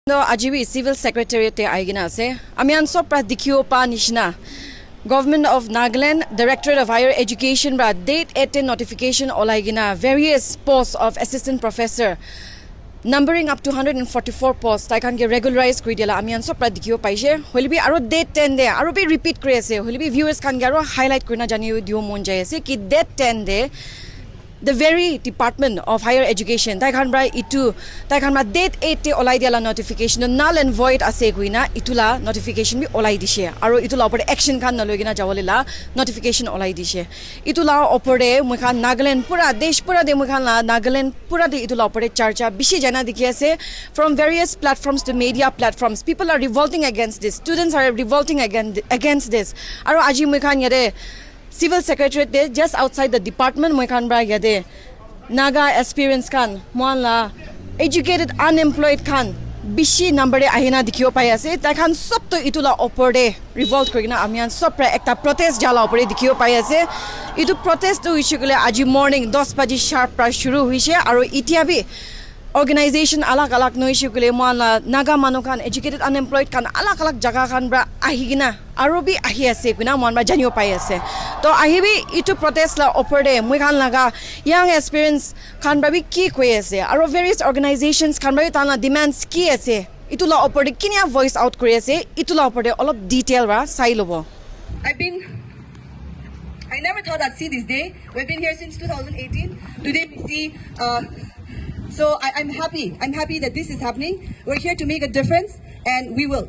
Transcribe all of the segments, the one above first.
No, ajibi civil secretariat te aigina ase. Ami anso pra dikhio pa nishna. Government of Nagaland, Directorate of Higher Education bra date 18 notification olaigina various posts of assistant professor numbering up to 144 posts tai kan ge regularize kuri dela ami anso pra dikhio paise holibi aro date 10 de aro be repeat kuri ase holibi viewers kan ge aro highlight kurina jani dio mon jai ase ki date 10 de the very Department of Higher Education tai khan bra itu tai khan ma date 8 te olai diala notification null and void ase kuina itula notification bi olai dishe aro itula opor action khan nalogina jawolela notification olai dishe itula opore moi khan Nagaland pura desh pura de moi khan Nagaland pura de itula opore charcha bishi jana dikhi ase from various platforms to media platforms people are revolting against this students are revolting against this aro aji moi khan yare Civil Secretariat de just outside the department moi khan bra yade Naga aspirants khan moanla educated unemployed khan bishi number e ahina dikhio pai ase ta khan sab to itula opor de revolt korina amian sab pra ekta protest jala opor dikhio pai ase itu protest to issue kole aji morning 10 baji sharp pra shuru hoise aro itia bi organization alag alag no issue kole moanla Naga manu khan educated unemployed khan alag alag jaga khan bra ahigina aro bi ahi ase kuna mon ba janio pai ase to ahibi itu protest la opor de moi khan laga young aspirants khan ba bi ki koi ase aro various organizations khan ba tana demands ki ase itu la opor de kinia voice out kori ase itu la opor de all of detail ra sai lobo I never thought I'd see this day. We've been here since 2018. Today we see so I'm happy that this is happening. We're here to make a difference and we will.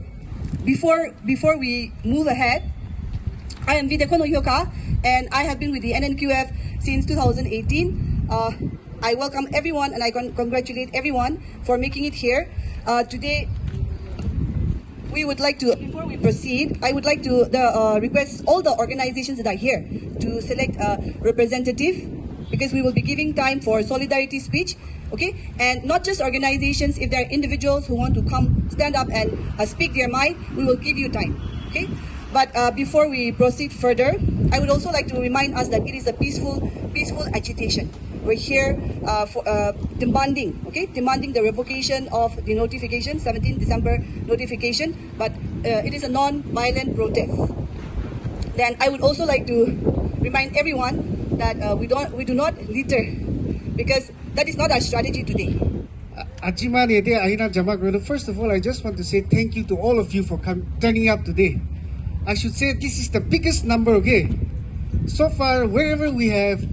Before we move ahead, I am Videkono Yoka and I have been with the Nnqf since 2018. I welcome everyone and I congratulate everyone for making it here. Today, we would like to, before we proceed, I would like to request all the organizations that are here to select a representative because we will be giving time for solidarity speech. Okay, and not just organizations, if there are individuals who want to come stand up and speak their mind, we will give you time. Okay, but before we proceed further, I would also like to remind us that it is a peaceful agitation. We're here for demanding the revocation of the notification, 17 December notification, but it is a non-violent protest. Then I would also like to remind everyone that we do not litter because that is not our strategy today. First of all, I just want to say thank you to all of you for turning up today. I should say this is the biggest number, okay? So far, wherever we have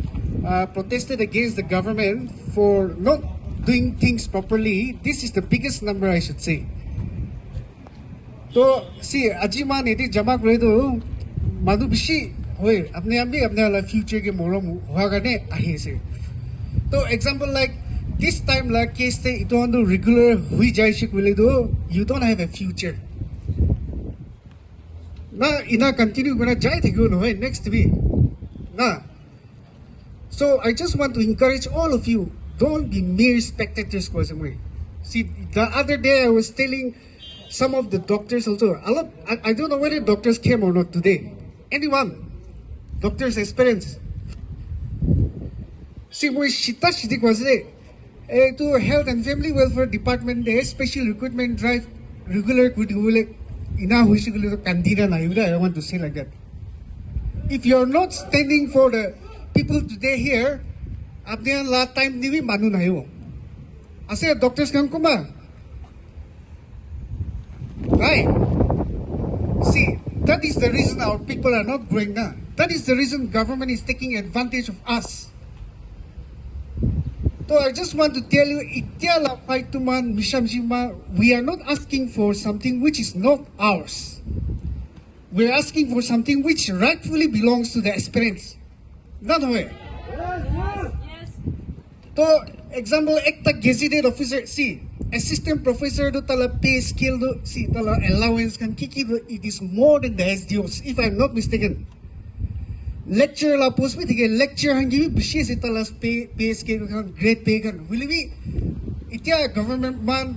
protested against the government for not doing things properly, this is the biggest number, I should say. So, see, Ajiman iti jamak redo madu bishi hoy apne ambi apne la future ke morom huagane ahi se. So example like this time like case te ito ando regular hui jai shik do you don't have a future. Na ina continue gonna jai thigo no next week. Na. So I just want to encourage all of you, don't be mere spectators for some way. See, the other day I was telling some of the doctors also. I don't know whether doctors came or not today. Anyone? Doctors experience. See, moi shita shiti kwase to Health and Family Welfare Department de special recruitment drive regular kudule ina huishigule to kandina na yuda. I want to say like that. If you're not standing for the people today here, apne la time niwi manu na yo. Ase doctors kan kuma. Right? See, that is the reason our people are not growing now. That is the reason government is taking advantage of us. So I just want to tell you, we are not asking for something which is not ours. We are asking for something which rightfully belongs to the aspirants. Not way. Yes. So, example, ekta gazetted officer, see, assistant professor do tala pay scale do, see, tala allowance kan kiki do, it is more than the SDOs, if I'm not mistaken. Lecture la post me tige lecture hangi bishi se tala pay scale kan grade pay kan will be itya government man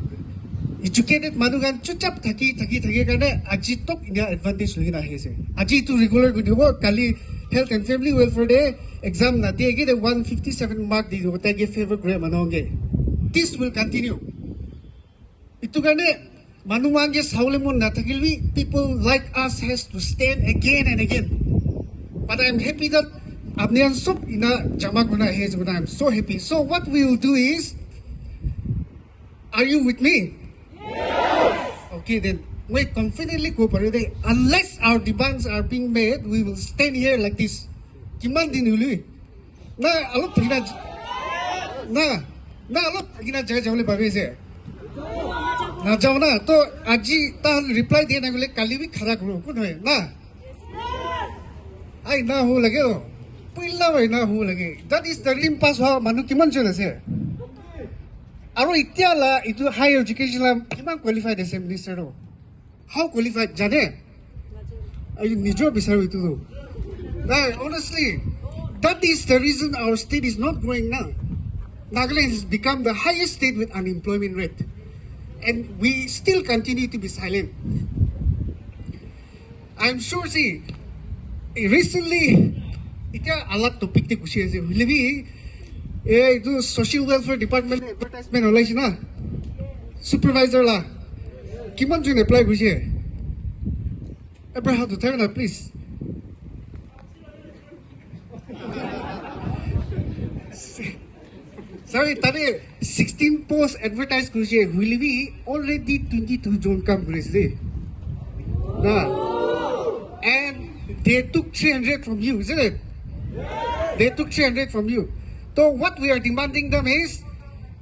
educated manu kan chuchap thaki karne aji tok india advantage lagi na hese aji to regular video kali Health and Family Welfare Day exam na dege the 157 mark di take favor grade manonge. This will continue. Itu karne Manumange saulemon natakilwi, people like us has to stand again and again. But I'm happy that Abnian Sup ina Jamaguna has when I'm so happy. So what we will do is, are you with me? Yes. Okay, then we confidently cooperate. Unless our demands are being made, we will stand here like this. Kiman din uli. Na alok tina na alok tina jaga jamle babe se. Na जाओ ना तो आज ही ताल reply देने के लिए कल भी खड़ा करो कुछ है ना आई ना हो लगे तो पहला भाई ना हो लगे that is the rim pass हुआ मानो किमान चले से आरो इत्या ला इतु higher education ला किमान qualified है minister रो how qualified जाने आई निजो बिसारो इतु तो ना honestly that is the reason our state is not growing now. Nagaland has become the highest state with unemployment rate. And we still continue to be silent. I'm sure, see, recently, ita alat topic te kushi ase. Lebi, itu social welfare department advertisement olai shi na. Supervisor la, kiman jun apply kushi. Abraham to tell na please. Sorry, tadi 16 post advertised kushi. Will be already 22 John come kushi. Nah, and they took 300 from you, isn't it? They took 300 from you. So what we are demanding them is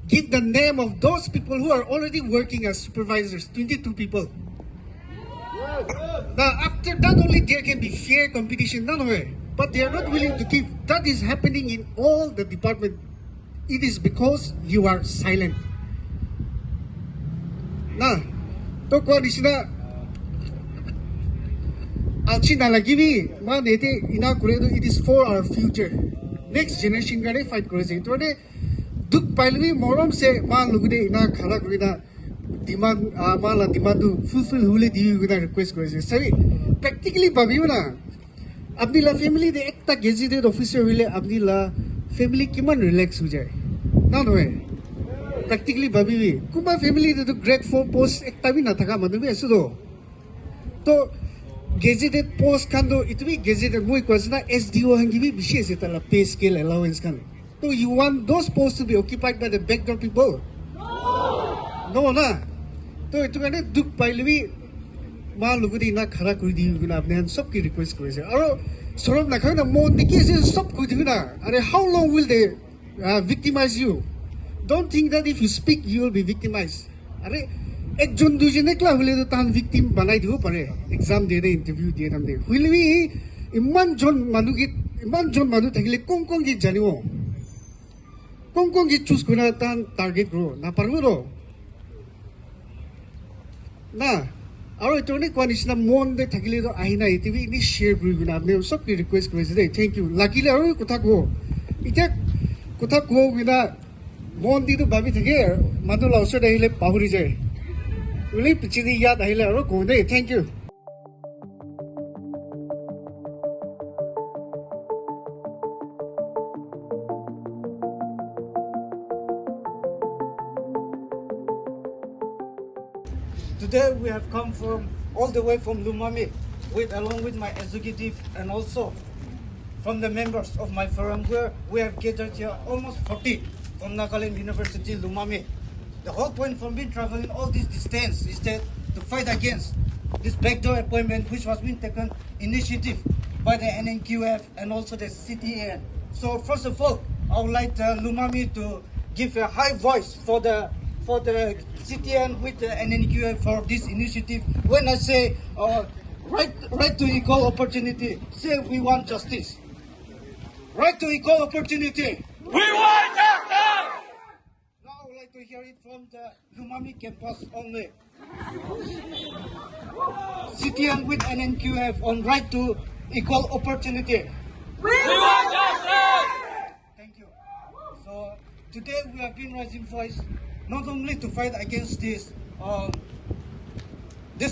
give the name of those people who are already working as supervisors. 22 people. Now after that only there can be fair competition. No way. But they are not willing to give. That is happening in all the departments. It is because you are silent. Nah, to ko nisina alchi nalagi ma nete ina kuredo. It is for our future. Next generation gare fight kore se. To ne duk pailwi morom se ma lugde ina khala kurida demand ma la demand fulfill hule diyu guna request kore se. Sorry, practically babi na. Apni la family de ekta gazetted officer hule apni la family kiman relax ho jaye. No way. Practically babi kuma family de grade 4 post ekta bhi na thaka manu bhi asudo. To gazetted post kando itu bhi gazetted moi kwasna SDO hangi bhi bishi ase tala pay scale allowance kan. So you want those posts to be occupied by the backdoor people? No na. To itu kane duk pailwi ma lugudi na khara kuri di guna apne han sab ki request kore se. Aro sorok na khana mon dikhi se sab koi di na. Are how long will they victimize you? Don't think that if you speak you will be victimized. Are ek jon dujin ekla hule to tan victim banai dibo pare. Exam de interview de nam de. Will we iman jon manu thakile kong gi janiwo. Kong gi choose kuna tan target grow na parbo ro. Na aro itone kwanisna mon de thakile to ahina itibi ni share kuri guna apne sab ki request kore se. Thank you. Luckily aro kotha ko ita kotha ko gina mon di to babi thake madu la usre dahile pahuri jay. Uli pichidi yaad ahile aro ko de. Thank you. Today we have come from all the way from Lumami, along with my executive and also from the members of my forum, where we have gathered here almost 40 from Nagaland University, Lumami. The whole point from me traveling all this distance is that to fight against this backdoor appointment, which was being taken initiative by the Nnqf and also the Ctan. So first of all, I would like Lumami to give a high voice for the Ctan with the Nnqf for this initiative. When I say right to equal opportunity, say we want justice. Right to equal opportunity. We want justice! Now I would like to hear it from the Lumami campus only. Ctan with Nnqf on right to equal opportunity. We want justice! Thank you. So today we have been raising voice not only to fight against this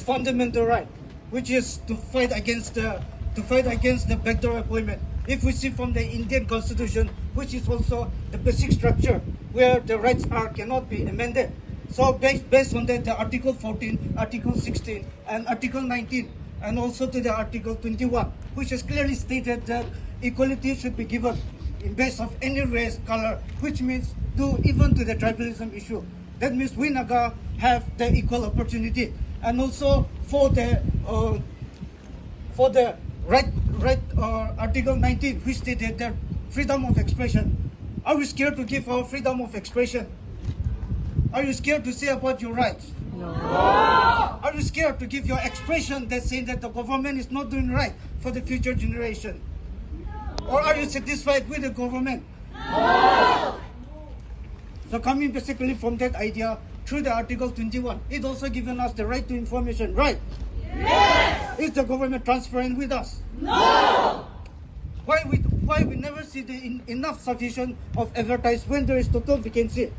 fundamental right, which is to fight against the backdoor appointment. If we see from the Indian Constitution, which is also the basic structure where the rights cannot be amended. So based on that, the Article 14, Article 16, and Article 19, and also to the Article 21, which has clearly stated that equality should be given in base of any race, color, which means even to the tribalism issue. That means we Naga have the equal opportunity, and also for the Article 19, which stated that freedom of expression. Are we scared to give our freedom of expression? Are you scared to say about your rights? No. Are you scared to give your expression that saying that the government is not doing right for the future generation? Or are you satisfied with the government? No. So coming basically from that idea, through the Article 21, it also given us the right to information, right? Yes. Is the government transparent with us? No. Why we never see the enough sufficient of advertise when there is total vacancy?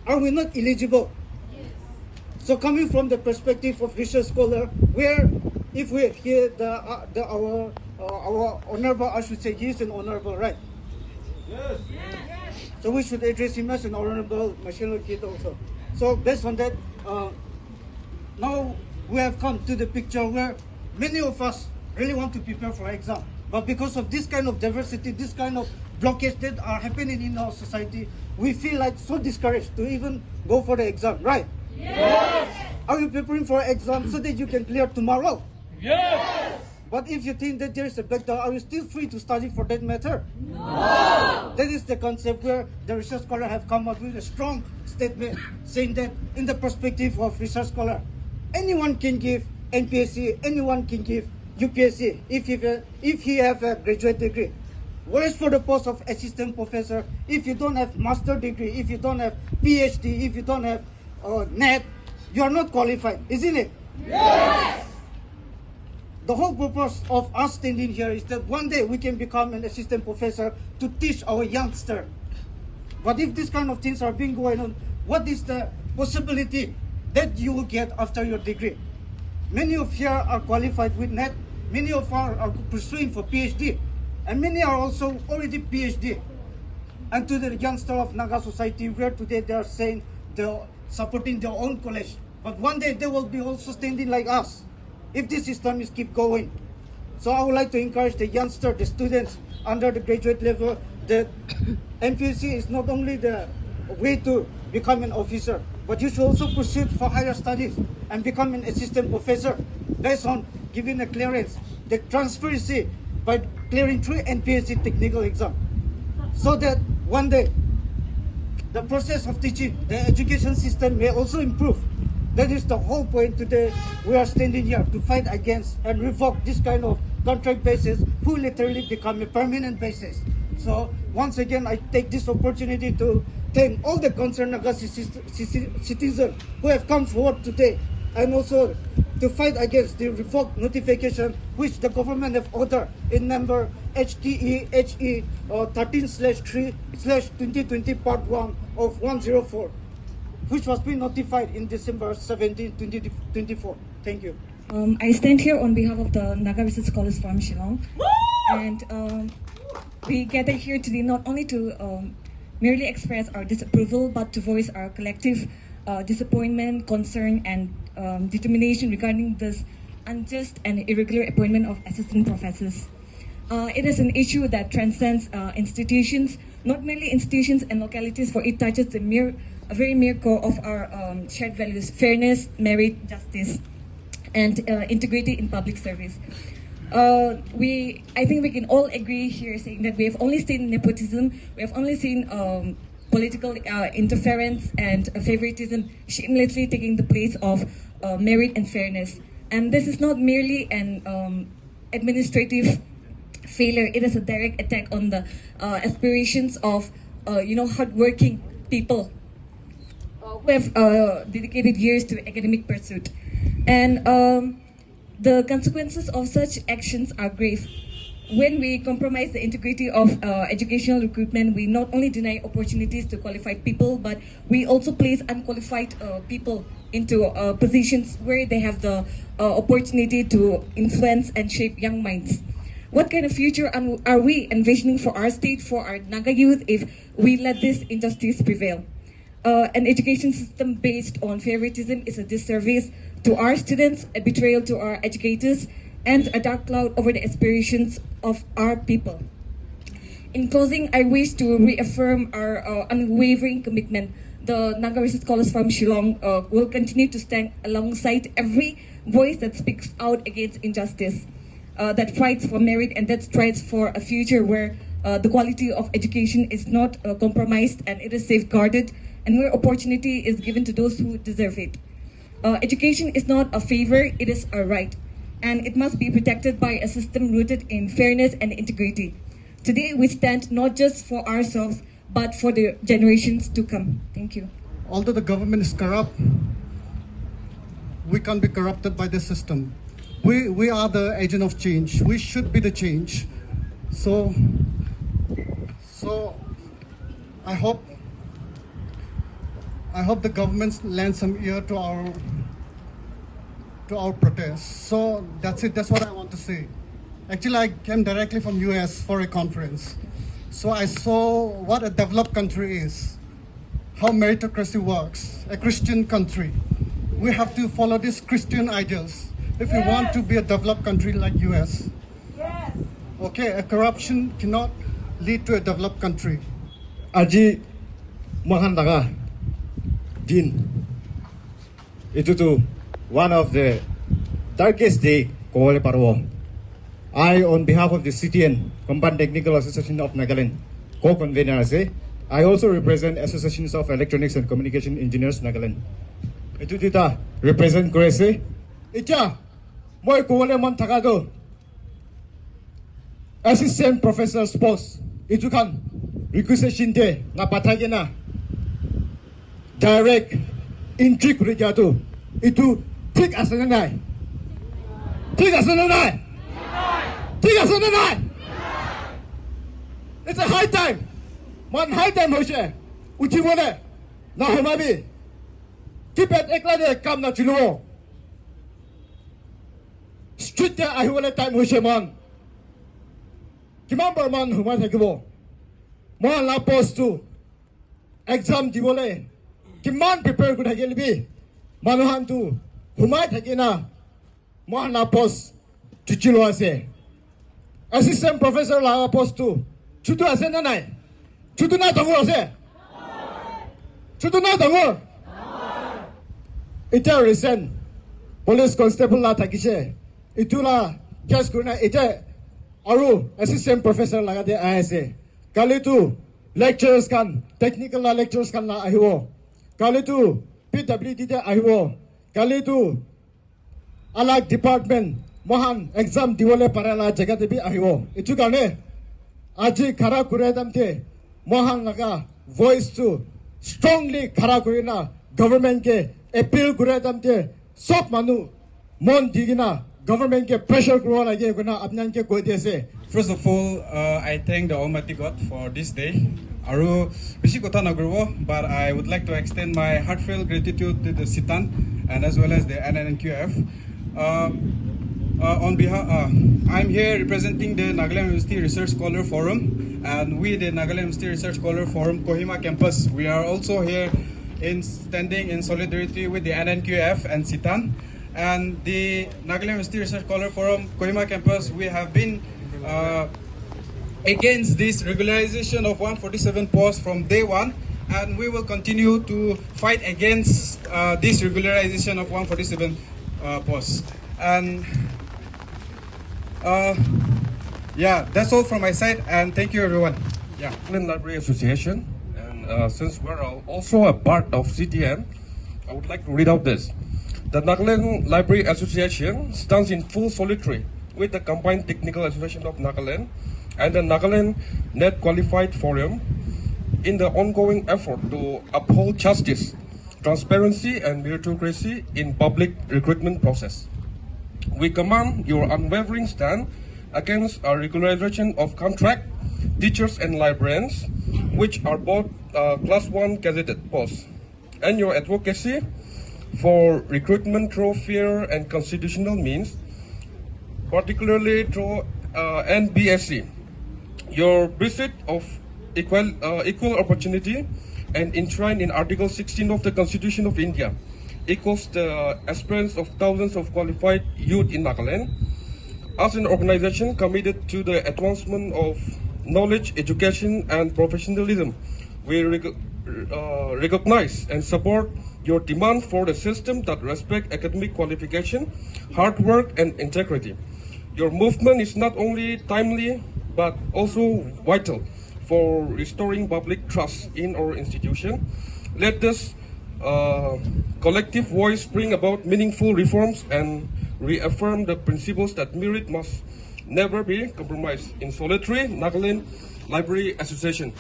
Are we not eligible? Yes. So coming from the perspective of research scholar, where if we hear our honorable, I should say he is an honorable, right? Yes. Yes. So we should address him as an honorable Mashilo Kid also. So based on that, now we have come to the picture where many of us really want to prepare for exam. But because of this kind of diversity, this kind of blockades that are happening in our society, we feel like so discouraged to even go for the exam, right? Yes. Are you preparing for exam so that you can clear tomorrow? Yes. But if you think that there is a backdoor, are you still free to study for that matter? No. That is the concept where the research scholar have come up with a strong statement saying that in the perspective of research scholar, anyone can give NPSC, anyone can give UPSC if he have a graduate degree. Whereas for the post of assistant professor, if you don't have master degree, if you don't have PhD, if you don't have NET, you are not qualified, isn't it? Yes. The whole purpose of us standing here is that one day we can become an assistant professor to teach our youngster. But if these kind of things are being going on, what is the possibility that you will get after your degree? Many of here are qualified with NET, many of are pursuing for PhD, and many are also already PhD. And to the youngster of Naga society, where today they are saying they're supporting their own college, but one day they will be also standing like us if this system is keep going. So I would like to encourage the youngster, the students under the graduate level, that MPSC is not only the way to become an officer, but you should also proceed for higher studies and become an assistant professor based on giving a clearance, the transparency by clearing through NPSC technical exam. So that one day, the process of teaching, the education system may also improve. That is the whole point today. We are standing here to fight against and revoke this kind of contract basis who literally become a permanent basis. So once again, I take this opportunity to thank all the concerned Naga citizens who have come forward today, and also to fight against the revoked notification which the government have ordered in number HTE 13/3/2020 part 1 of 104, which was being notified in December 17, 2024. Thank you. I stand here on behalf of the Naga Research Scholars Forum Shillong, and we gather here today not only to merely express our disapproval, but to voice our collective disappointment, concern, and determination regarding this unjust and irregular appointment of assistant professors. It is an issue that transcends institutions, not merely institutions and localities, for it touches the very mere core of our shared values: fairness, merit, justice, and integrity in public service. I think we can all agree here saying that we have only seen nepotism, we have only seen political interference and favoritism shamelessly taking the place of merit and fairness. And this is not merely an administrative failure, it is a direct attack on the aspirations of hardworking people who have dedicated years to academic pursuit. And the consequences of such actions are grave. When we compromise the integrity of educational recruitment, we not only deny opportunities to qualified people, but we also place unqualified people into positions where they have the opportunity to influence and shape young minds. What kind of future are we envisioning for our state, for our Naga youth, if we let this injustice prevail? An education system based on favoritism is a disservice to our students, a betrayal to our educators, and a dark cloud over the aspirations of our people. In closing, I wish to reaffirm our unwavering commitment. The Nnqf Scholars from Shillong will continue to stand alongside every voice that speaks out against injustice, that fights for merit, and that strives for a future where the quality of education is not compromised and it is safeguarded, and where opportunity is given to those who deserve it. Education is not a favor, it is a right, and it must be protected by a system rooted in fairness and integrity. Today, we stand not just for ourselves, but for the generations to come. Thank you. Although the government is corrupt, we can't be corrupted by the system. We are the agent of change. We should be the change. So I hope the government lends some ear to our protests. So that's it. That's what I want to say. Actually, I came directly from US for a conference. So I saw what a developed country is, how meritocracy works, a Christian country. We have to follow these Christian ideals if we want to be a developed country like US. Yes. Okay, a corruption cannot lead to a developed country. Aji Mahandaga Din. Itu one of the darkest day ko wale parwo. I, on behalf of the Ctan, Combined Technical Association of Nagaland, co-convener ase. I also represent Associations of Electronics and Communication Engineers Nagaland. Itu dita represent ko ase. Icha moi ko wale mon takado. Assistant Professor Sports. Itu kan requisition de na patagi na direct intrigue rejatu. Itu tik asana nai. Tik asana nai. It's a high time. Man high time hoche. Uchi mone na hemabi. Keep it eklade kam na chiluo. Street de ahiwale time hoche man. Kimamber man humai thakibo. Man la post to exam dibole. Kiman prepare good hagelibi. Manuhan tu humai thakina. Man la post chichilo ase. Assistant Professor la post to chutu ase na nai. Chutu na dango ase. Chutu na dango. Ita recent police constable la thakise. Itula case kuna ita aru assistant professor la de ase. Kali tu lecturers kan technical la lecturers kan la ahiwo. Kali tu PWD de ahiwo. Kali tu alag department Mohan exam diwale parala jaga debi ahiwo. Itu kane aji khara kuredam te Mohan laga voice to strongly khara kurina government ke appeal kuredam te sob manu mon digina government ke pressure kuro lagi kuna apnan ke koi dese. First of all, I thank the Almighty God for this day. Aru bishi kotha nagurwo, but I would like to extend my heartfelt gratitude to the Ctan and as well as the Nnqf. On behalf, I'm here representing the Nagaland University Research Scholar Forum, and we, the Nagaland University Research Scholar Forum Kohima campus, we are also here standing in solidarity with the Nnqf and Ctan. And the Nagaland University Research Scholar Forum Kohima campus, we have been against this regularization of 147 posts from day one, and we will continue to fight against this regularization of 147 posts. And yeah, that's all from my side, and thank you everyone. Yeah. Nagaland Library Association, and since we're also a part of CTN, I would like to read out this. The Nagaland Library Association stands in full solidarity with the Combined Technical Association of Nagaland and the Nagaland Net Qualified Forum in the ongoing effort to uphold justice, transparency and meritocracy in public recruitment process. We commend your unwavering stand against a regularization of contract teachers and librarians, which are both Class 1 gazetted posts, and your advocacy for recruitment through fair and constitutional means, particularly through NBSC. Your visit of equal opportunity and enshrined in Article 16 of the Constitution of India, echoes the aspirants of thousands of qualified youth in Nagaland. As an organization committed to the advancement of knowledge, education, and professionalism, we recognize and support your demand for a system that respects academic qualification, hard work, and integrity. Your movement is not only timely, but also vital for restoring public trust in our institution. Let this collective voice bring about meaningful reforms and reaffirm the principles that merit must never be compromised. In solitary, Nagaland Library Association.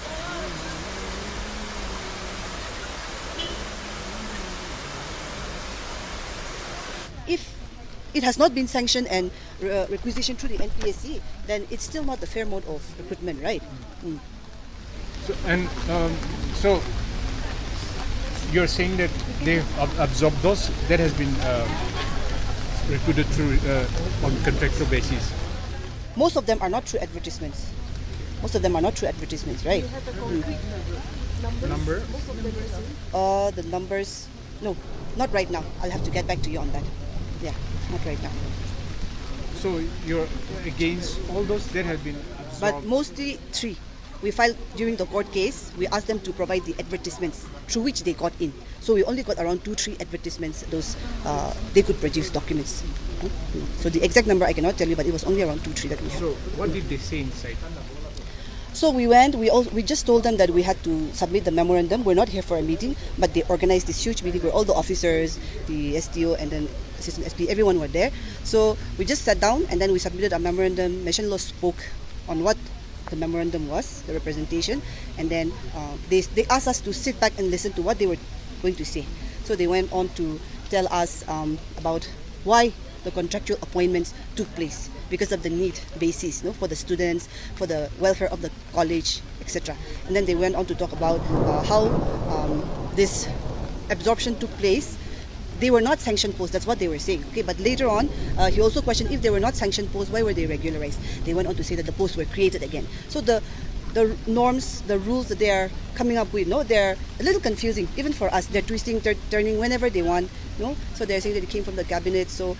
If it has not been sanctioned and requisitioned through the NPSC, then it's still not the fair mode of recruitment, right? So you're saying that they've absorbed those that has been recruited through on contractual basis. Most of them are not through advertisements. Most of them are not through advertisements, right? Number? The numbers, no, not right now. I'll have to get back to you on that. Yeah, not right now. So you're against all those that have been absorbed? But mostly 3. We filed during the court case. We asked them to provide the advertisements through which they got in. So we only got around 2-3 advertisements. Those they could produce documents. So the exact number I cannot tell you, but it was only around 2-3 that we had. So what did they say inside? So we went. We just told them that we had to submit the memorandum. We're not here for a meeting, but they organized this huge meeting where all the officers, the STO, and then Assistant SP, everyone were there. So we just sat down and then we submitted a memorandum. Meashan Law spoke on what the memorandum was, the representation, and then they asked us to sit back and listen to what they were going to say. So they went on to tell us about why the contractual appointments took place, because of the need basis, for the students, for the welfare of the college, etc. And then they went on to talk about how this absorption took place. They were not sanctioned posts, that's what they were saying. Okay, but later on, he also questioned if they were not sanctioned posts, why were they regularized? They went on to say that the posts were created again. So the norms, the rules that they are coming up with, they're a little confusing, even for us. They're twisting, turning whenever they want. So they're saying that it came from the cabinet, so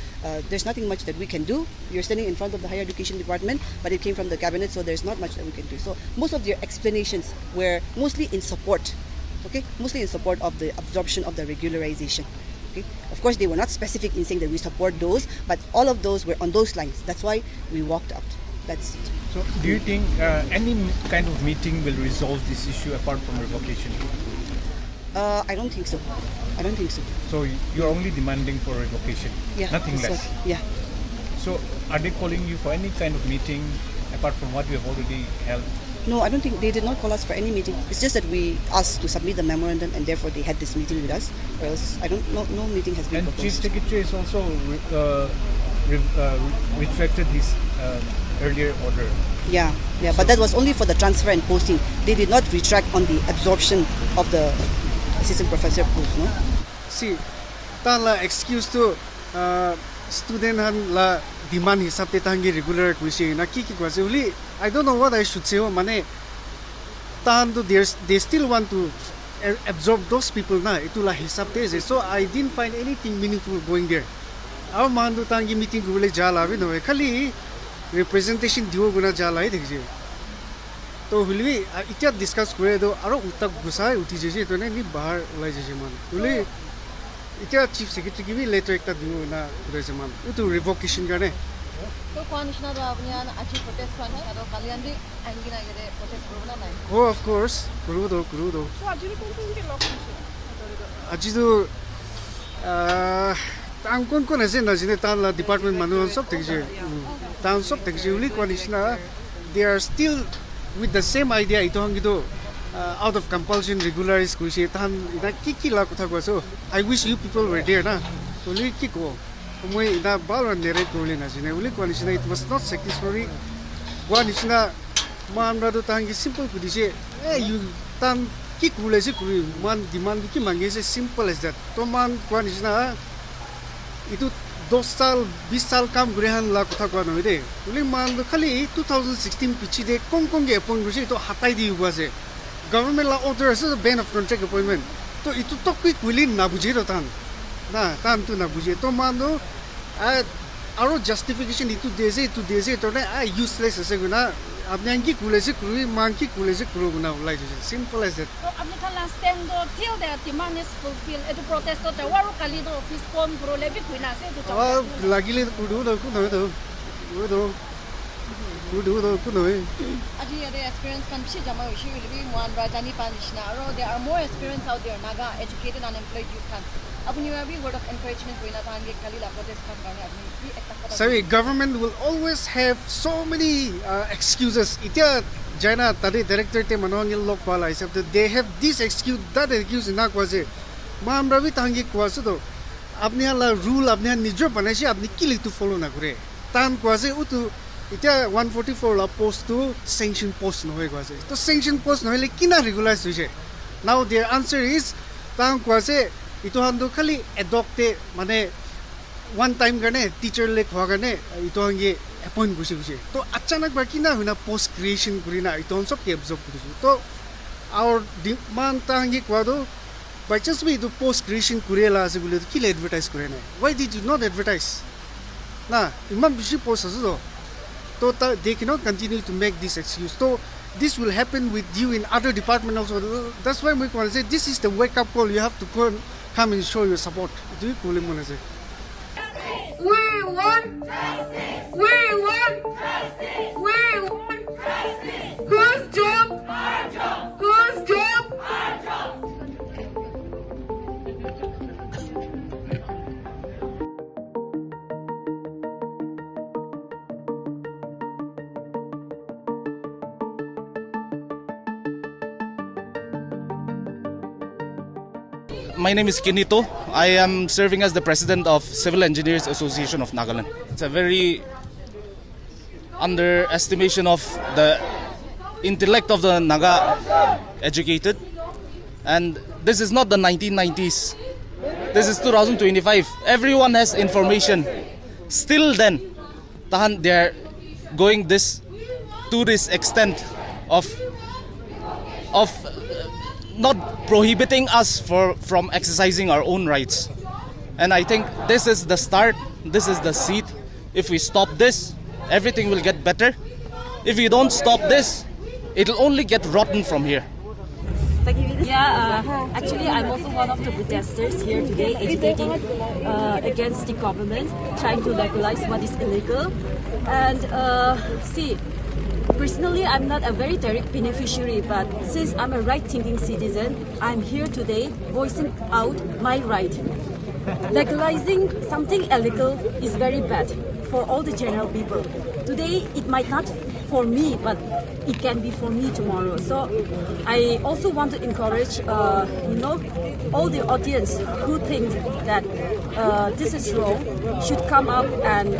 there's nothing much that we can do. You're standing in front of the higher education department, but it came from the cabinet, so there's not much that we can do. So most of their explanations were mostly in support, mostly in support of the absorption of the regularization. Okay? Of course, they were not specific in saying that we support those, but all of those were on those lines. That's why we walked out. That's it. So do you think any kind of meeting will resolve this issue apart from revocation? I don't think so. I don't think so. So you're only demanding for revocation? Yeah. Nothing less? Yeah. So are they calling you for any kind of meeting apart from what we have already held? No, I don't think they did not call us for any meeting. It's just that we asked to submit the memorandum and therefore they had this meeting with us. Or else, I don't know, no meeting has been and proposed. Chief Secretary has also retracted his earlier order. Yeah, but that was only for the transfer and posting. They did not retract on the absorption of the assistant professor post, no? See, la excuse to student la demand hisab te tangi regular kuisi na ki kwase uli. I don't know what I should say. Mane they still want to absorb those people na itula hisab te. So I didn't find anything meaningful going there. Our mandu tangi meeting gule jala bi no khali representation diwo guna jala hai dekhi. To huli itya discuss kore do aro utak gusai uthi jeje to ni bahar ulai jeje man. Huli itya chief secretary ki bi letter ekta diwo na kore man. Utu revocation garne. So conditional apnian achi protest conditional kalian bi angina gere protest korona nai. Oh, of course. Kuru do. So aji ko kon ke lok aji do tang kon ase na jine tan la department manu sob tekje. Tan sob tekje uli conditional they are still with the same idea ito hangido out of compulsion regularize kuisi tan ina ki la kotha ko so I wish you people were there na uli ki ko moi ina balran nere kole na jine uli conditional it was not satisfactory one is na manra do tangi simple kudise you tan ki kule se kuri man demand ki mange se simple as that to man conditional itu 2 साल 20 साल काम गुरेहान ला कथा को न दे उले मान खाली 2016 पिछि दे Kong के अपन गुसे तो हटाई दिउ बासे government la order ase ban of contract appointment to itu to kui kuilin na bujhe ro tan tu na bujhe to mano aro justification itu dese to na useless ase guna apni anki kulese kuri manki kulese kuru guna like simple as that. So apni khan last time do till their demand is fulfilled etu protest to waru kali do office pon bro le bi kuina ase etu lagile kudu do Aji yare experience kan bishi jama hoishi ulbi muan rajani panishna aro there are more experience out there naga educated unemployed youth kan apni abi word of encouragement koina thange kali la protest kan karne apni ki ekta kota Sorry, government will always have so many excuses. Itya Jaina tadi director te manongil lok pala isap they have this excuse that excuse na kwase mamra bi tangi kwase to apni la rule apni nijo banaishi apni kili to follow na kore tan kwase utu itya 144 la post to sanction post no hoy kwase to sanction post no hole kina regularize hoise now their answer is tan kwase itu hando khali adopte mane one time garne teacher le khwa garne ito hangi appoint gusi to achanak ba kina huna post creation kurina ito sob ke absorb kurisu to our demand ta hangi kwado by chance we do post creation kurela ase bule to kile advertise kurena why did you not advertise na imam bishi post asu to they cannot continue to make this excuse so this will happen with you in other department also that's why we can say this is the wake up call you have to come and show your support do you call him say We want justice. We want justice. We want justice. Whose job? Our job. Whose job? Our job. My name is Kinito. I am serving as the president of Civil Engineers Association of Nagaland. It's a very underestimation of the intellect of the Naga educated. And this is not the 1990s. This is 2025. Everyone has information. Still then, they are going to this extent of not prohibiting us from exercising our own rights. And I think this is the start, this is the seed. If we stop this, everything will get better. If we don't stop this, it'll only get rotten from here. Yeah, actually I'm also one of the protesters here today agitating against the government, trying to legalize what is illegal. And see, personally, I'm not a very direct beneficiary, but since I'm a right-thinking citizen, I'm here today voicing out my right. Legalizing something illegal is very bad for all the general people. Today, it might not for me, but it can be for me tomorrow. So I also want to encourage, all the audience who think that this is wrong should come up and,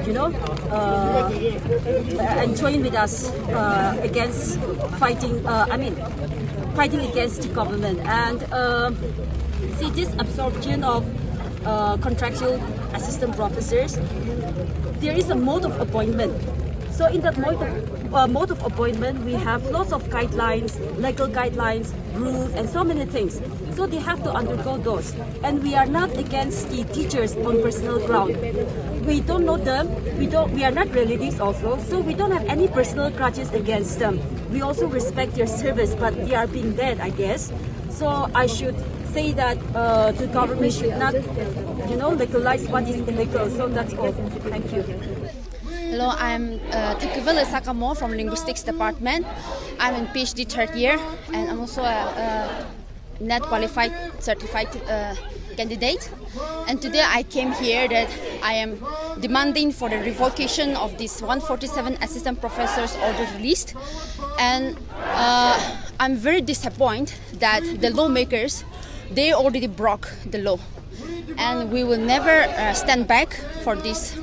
and join with us against fighting against the government. And see, this absorption of contractual assistant professors, there is a mode of appointment. So in that mode of appointment, we have lots of guidelines, legal guidelines, rules, and so many things. So they have to undergo those. And we are not against the teachers on personal ground. We don't know them. We are not relatives also. So we don't have any personal grudges against them. We also respect their service, but they are being dead, I guess. So I should say that the government should not, legalize what is illegal. So that's all. Thank you. Hello, I'm Nnqf Sakamo from Linguistics Department. I'm in PhD third year, and I'm also a net qualified certified candidate. And today I came here that I am demanding for the revocation of this 147 assistant professors order released. And I'm very disappointed that the lawmakers, they already broke the law. And we will never stand back for this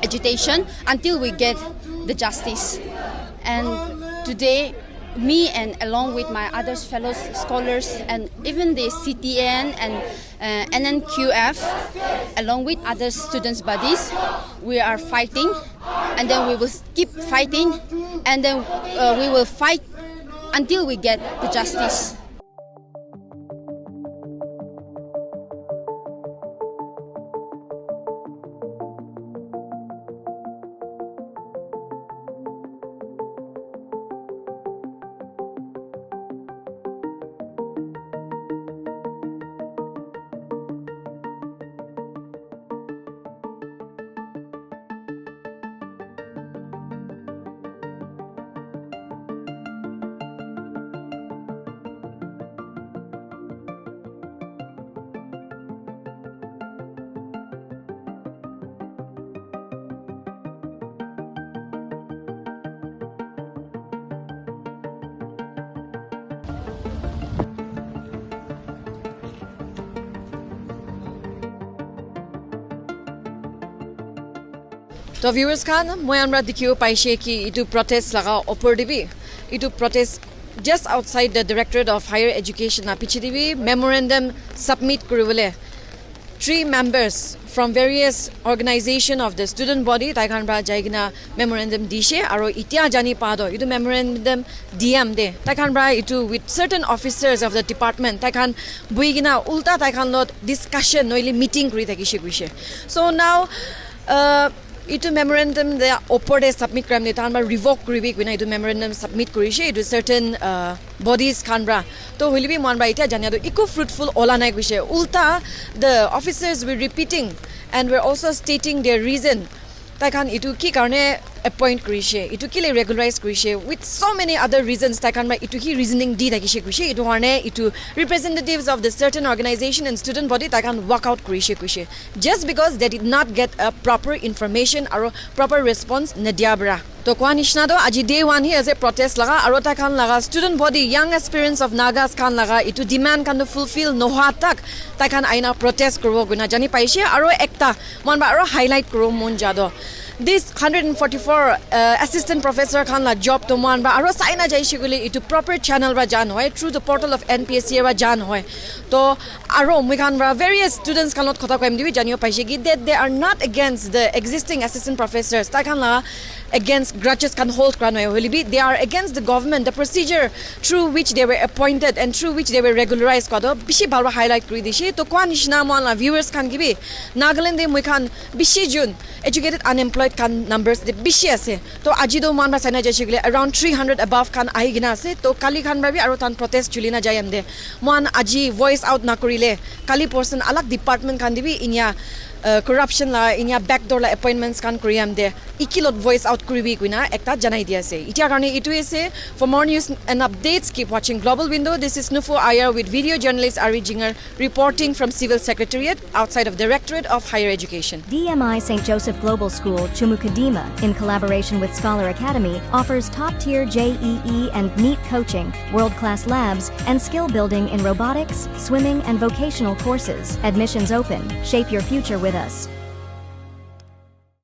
agitation until we get the justice. And today, me and along with my other fellow scholars and even the Ctan and Nnqf, along with other students' bodies, we are fighting, and then we will keep fighting, and then we will fight until we get the justice. To viewers khan, moi amra dikhibo paise ki itu protest laga opor dibi. Itu protest just outside the Directorate of Higher Education na piche dibi memorandum submit kuribole. 3 members from various organization of the student body taikan bra jaigina memorandum dishe aro itia jani pado itu memorandum DM de taikan bra itu with certain officers of the department taikan buigina ulta taikan lot discussion noile meeting kuri thakishe kuise. So now itu memorandum the opor de submit kram de tan ba revoke kuribi kuina itu memorandum submit kurise itu certain bodies kanbra to holibi mon ba ita jania do eco fruitful ola nai kuise ulta the officers were repeating and were also stating their reason taikan itu ki karne appoint kurise itu ki le regularize kurise with so many other reasons taikan ba itu ki reasoning di dakise kuise itu harne itu representatives of the certain organization and student body taikan walk out kuise just because they did not get a proper information or proper response nadiabra to kwa nishna do aji day 1 hi as a protest laga aro taikan laga student body young aspirants of Nagas kan laga itu demand kan to fulfill no ha tak taikan aina protest kurbo guna jani paise aro ekta mon ba aro highlight kuro mon jado this 144 assistant professor khan la job to man ba aro saina jai shigule itu proper channel ba jan hoy through the portal of NPSC ba jan hoy to aro moi khan ba various students kanot khota koim dibi janio paise ki that they are not against the existing assistant professors ta khan la against grudges can hold kran hoy holibi they are against the government the procedure through which they were appointed and through which they were regularized kodo bishi bal highlight kuri dishi to kwa nishna mon la viewers kan gibi Nagaland de moi khan bishi jun educated unemployed kan numbers de bishi ase to ajido man ba saina jashigile around 300 above kan aigina ase to kali khan ba bi aro tan protest chulina jayam de mon aji voice out na kurile kali person alag department kan dibi inya corruption la inya backdoor la appointments kan kuriam de ikilot voice out kuribi kuina ekta janai dia ase itia karne itu ase for more news and updates keep watching Global Window. This is Nnqf IR with video journalist Ari Jinger reporting from Civil Secretariat outside of Directorate of Higher Education. DMI St. Joseph Global School Chumukadima in collaboration with Scholar Academy offers top-tier JEE and NEET coaching, world-class labs and skill building in robotics, swimming and vocational courses. Admissions open. Shape your future with us.